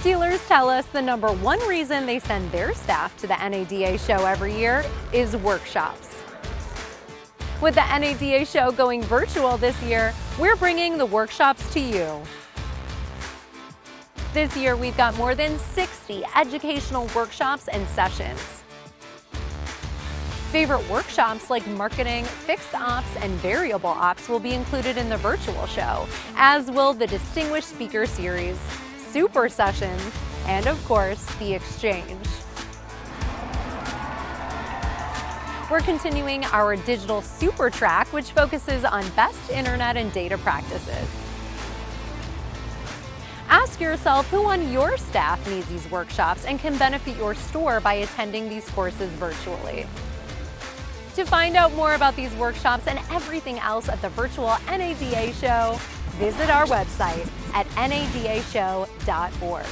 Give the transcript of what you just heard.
Dealers tell us the #1 reason they send their staff to the NADA show every year is workshops. With the NADA show going virtual this year, we're bringing the workshops to you. This year, we've got more than 60 educational workshops and sessions. Favorite workshops like marketing, fixed ops, and variable ops will be included in the virtual show, as will the Distinguished Speaker Series, Super Sessions, and of course, the Exchange. We're continuing our digital super track, which focuses on best internet and data practices. Ask yourself who on your staff needs these workshops and can benefit your store by attending these courses virtually. To find out more about these workshops and everything else at the virtual NADA show, visit our website at nadashow.org.